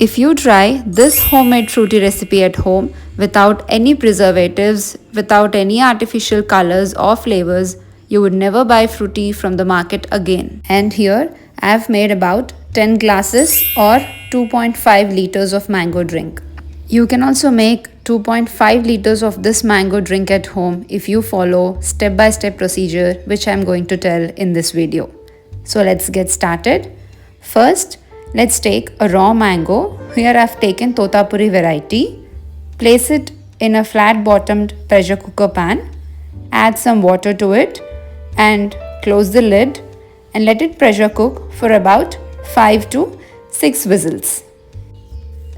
If you try this homemade Frooti recipe at home without any preservatives, without any artificial colors or flavors, you would never buy Frooti from the market again. And here I have made about 10 glasses or 2.5 liters of mango drink. You can also make 2.5 liters of this mango drink at home if you follow step-by-step procedure which I am going to tell in this video. So let's get started. First, let's take a raw mango. Here I have taken Totapuri variety. Place it in a flat bottomed pressure cooker pan. Add some water to it and close the lid and let it pressure cook for about 5 to 6 whistles.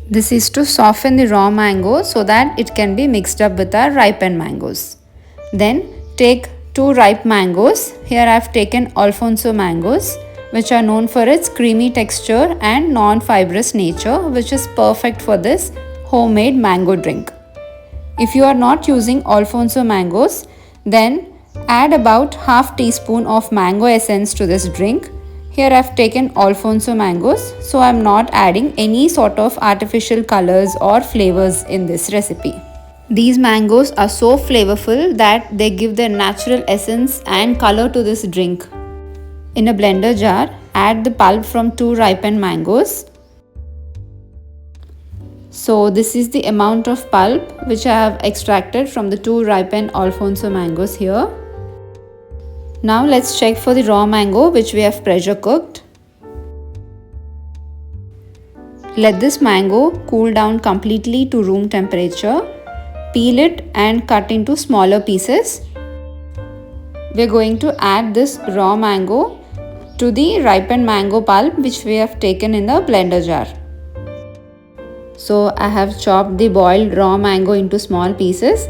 This is to soften the raw mango so that it can be mixed up with our ripened mangoes. Then take 2 ripe mangoes. Here I have taken Alfonso mangoes, which are known for its creamy texture and non-fibrous nature, which is perfect for this homemade mango drink. If you are not using Alfonso mangoes, then add about half teaspoon of mango essence to this drink. Here I have taken Alfonso mangoes, so I am not adding any sort of artificial colors or flavors in this recipe. These mangoes are so flavorful that they give their natural essence and color to this drink. In a blender jar, add the pulp from 2 ripened mangoes. So this is the amount of pulp which I have extracted from the 2 ripened Alfonso mangoes here. Now let's check for the raw mango which we have pressure cooked. Let this mango cool down completely to room temperature. Peel it and cut into smaller pieces. We are going to add this raw mango to the ripened mango pulp which we have taken in the blender jar. So I have chopped the boiled raw mango into small pieces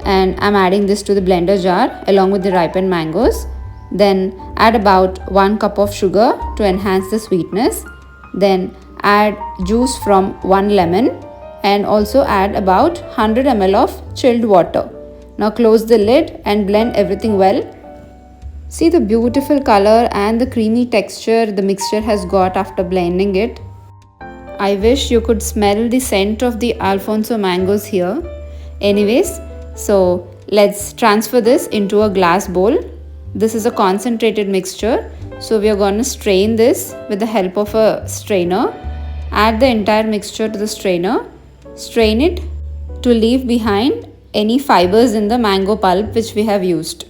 and I am adding this to the blender jar along with the ripened mangoes. Then add about 1 cup of sugar to enhance the sweetness. Then add juice from 1 lemon and also add about 100 ml of chilled water. Now close the lid and blend everything well. See the beautiful color and the creamy texture the mixture has got after blending it. I wish you could smell the scent of the Alfonso mangoes here. Anyways, so let's transfer this into a glass bowl. This is a concentrated mixture, so we are going to strain this with the help of a strainer. Add the entire mixture to the strainer. Strain it to leave behind any fibers in the mango pulp which we have used.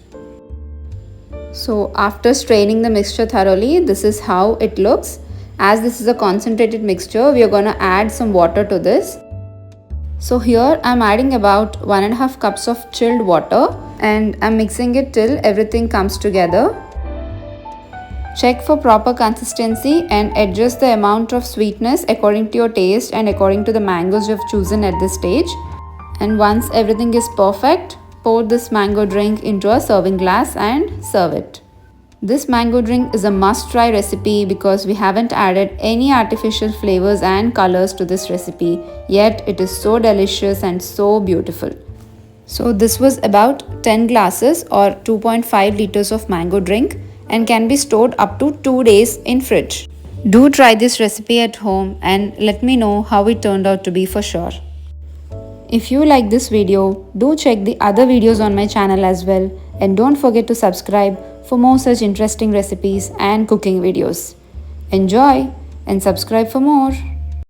So after straining the mixture thoroughly, this is how it looks. As this is a concentrated mixture, we are going to add some water to this. So here I am adding about 1.5 cups of chilled water and I am mixing it till everything comes together. Check for proper consistency and adjust the amount of sweetness according to your taste and according to the mangoes you have chosen at this stage. And once everything is perfect, pour this mango drink into a serving glass and serve it. This mango drink is a must-try recipe because we haven't added any artificial flavors and colors to this recipe, yet it is so delicious and so beautiful. So this was about 10 glasses or 2.5 liters of mango drink and can be stored up to 2 days in fridge. Do try this recipe at home and let me know how it turned out to be for sure. If you like this video, do check the other videos on my channel as well and don't forget to subscribe for more such interesting recipes and cooking videos. Enjoy and subscribe for more.